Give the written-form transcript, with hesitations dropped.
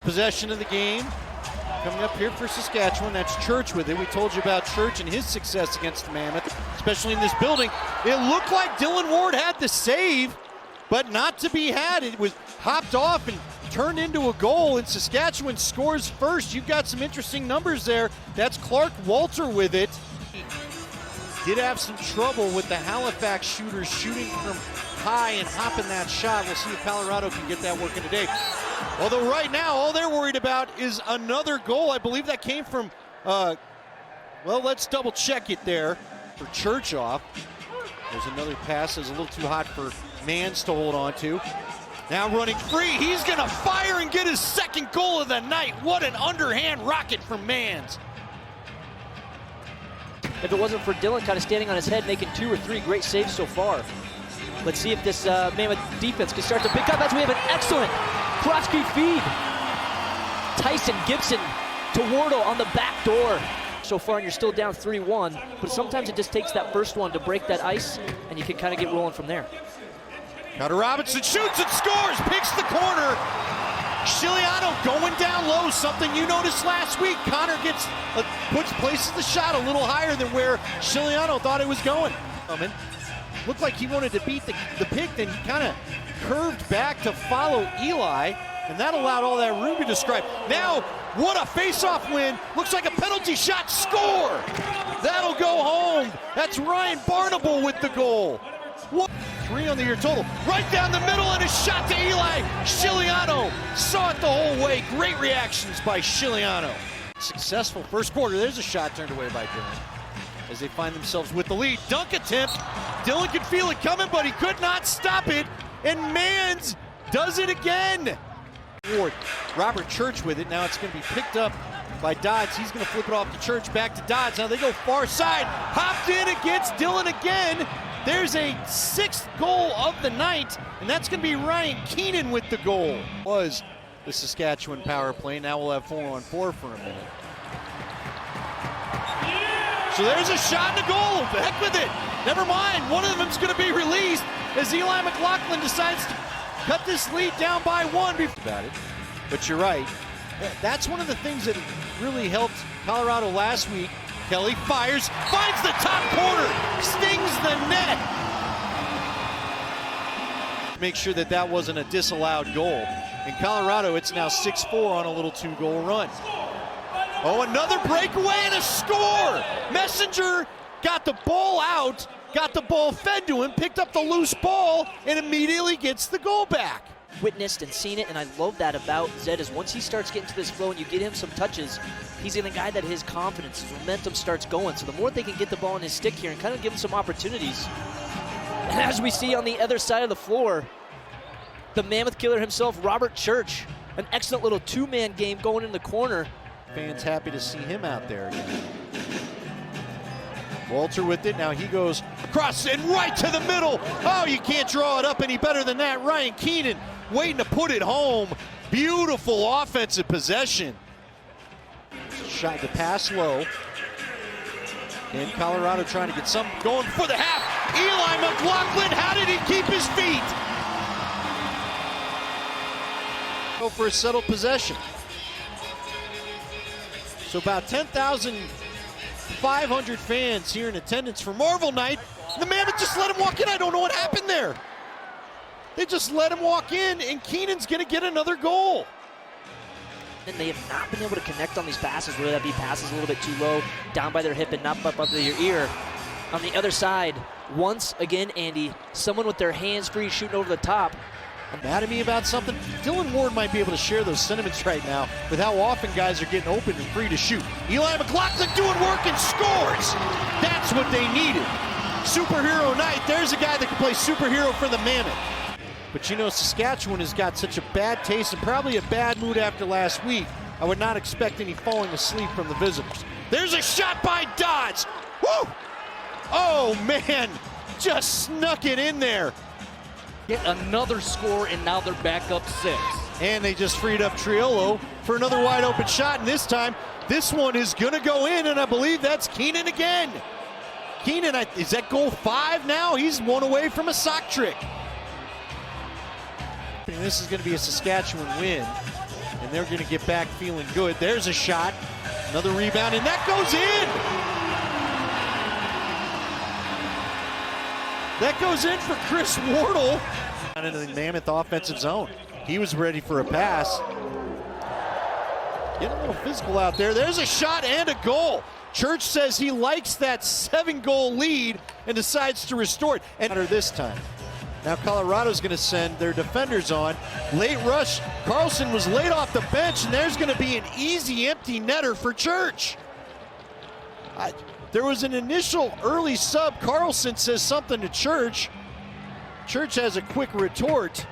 possession of the game coming up here for Saskatchewan. That's Church with it. We told you about Church and his success against the Mammoth, especially in this building. It looked like Dylan Ward had the save, but not to be had. It was hopped off and turned into a goal, and Saskatchewan scores first. You've got some interesting numbers there. That's Clark Walter with it. He did have some trouble with the Halifax shooters shooting from high and hopping that shot. We'll see if Colorado can get that working today. Although right now, all they're worried about is another goal. I believe that came from, well, let's double check it there for Churchoff. There's another pass that's a little too hot for Mans to hold on to. Now running free, he's gonna fire and get his second goal of the night. What an underhand rocket from Mans. If it wasn't for Dylan kind of standing on his head, making 2 or 3 great saves so far. Let's see if this Mammoth defense can start to pick up as we have an excellent cross-creep feed. Tyson Gibson to Wardle on the back door. So far, and you're still down 3-1, but sometimes it just takes that first one to break that ice, and you can kind of get rolling from there. Connor Robinson shoots and scores, picks the corner. Chiliano going down low, something you noticed last week. Connor places the shot a little higher than where Chiliano thought it was going. Looked like he wanted to beat the pick, then he kind of curved back to follow Eli, and that allowed all that room to describe. Now, what a face-off win. Looks like a penalty shot, score! That'll go home. That's Ryan Barnable with the goal. 3 on the year total. Right down the middle and a shot to Eli. Chiliano saw it the whole way. Great reactions by Chiliano. Successful first quarter. There's a shot turned away by Dylan as they find themselves with the lead. Dunk attempt. Dylan could feel it coming, but he could not stop it. And Mans does it again. Ward, Robert Church with it. Now it's going to be picked up by Dodds. He's going to flip it off to Church, back to Dodds. Now they go far side. Hopped in against Dylan again. There's a 6th goal of the night, and that's going to be Ryan Keenan with the goal. Was the Saskatchewan power play. Now we'll have 4-on-4 for a minute. So there's a shot and a goal. The heck with it. Never mind. One of them's going to be released as Eli McLaughlin decides to cut this lead down by 1. About it, but you're right. That's one of the things that really helped Colorado last week. Kelly fires, finds the top corner, stings the net. Make sure that that wasn't a disallowed goal. In Colorado, it's now 6-4 on a little 2-goal run. Oh, another breakaway and a score! Messenger got the ball out, got the ball fed to him, picked up the loose ball, and immediately gets the goal back. Witnessed and seen it, and I love that about Zed is once he starts getting to this flow and you get him some touches, he's a guy that his confidence, his momentum starts going. So the more they can get the ball in his stick here and kind of give him some opportunities. And as we see on the other side of the floor, the Mammoth killer himself, Robert Church, an excellent little 2-man game going in the corner. Fans happy to see him out there again. Walter with it, now he goes across and right to the middle. Oh, you can't draw it up any better than that. Ryan Keenan waiting to put it home. Beautiful offensive possession. Shot the pass low. And Colorado trying to get some going for the half. Eli McLaughlin, how did he keep his feet? Go for a settled possession. So about 10,500 fans here in attendance for Marvel Night. The Mammoth just let him walk in. I don't know what happened there. They just let him walk in, and Keenan's going to get another goal. And they have not been able to connect on these passes, whether that be passes a little bit too low, down by their hip and not up under your ear. On the other side, once again, Andy, someone with their hands free shooting over the top. Mad at me about something? Dylan Ward might be able to share those sentiments right now with how often guys are getting open and free to shoot. Eli McLaughlin doing work and scores. That's what they needed. Superhero night. There's a guy that can play superhero for the Mammoth. But you know, Saskatchewan has got such a bad taste and probably a bad mood after last week. I would not expect any falling asleep from the visitors. There's a shot by Dodds. Woo! Oh, man. Just snuck it in there. Get another score, and now they're back up 6. And they just freed up Triolo for another wide open shot, and this time, this one is gonna go in, and I believe that's Keenan again. Keenan, is that goal 5 now? He's 1 away from a sock trick. And this is gonna be a Saskatchewan win. and they're going to get back feeling good. There's a shot, another rebound, and that goes in. That goes in for Chris Wardle. Into the Mammoth offensive zone. He was ready for a pass. Getting a little physical out there. There's a shot and a goal. Church says he likes that 7-goal lead and decides to restore it. And this time. Now Colorado's going to send their defenders on. Late rush. Carlson was laid off the bench, and there's going to be an easy empty netter for Church. There was an initial early sub. Carlson says something to Church. Church has a quick retort.